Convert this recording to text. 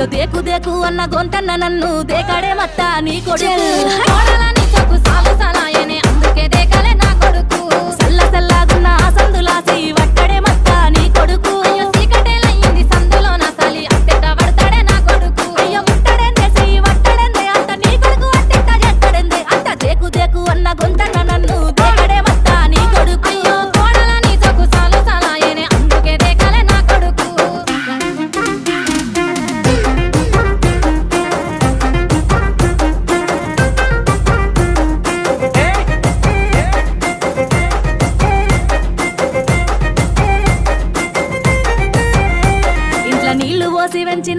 అయ్యో దేకు దేకు అన్న గొంతన్న నన్ను దేకాడే మత్త నీ కొడుకు అందుకే దేకలే నా కొడుకు సల్ల సల్లాగున్న ఆ సందులాసి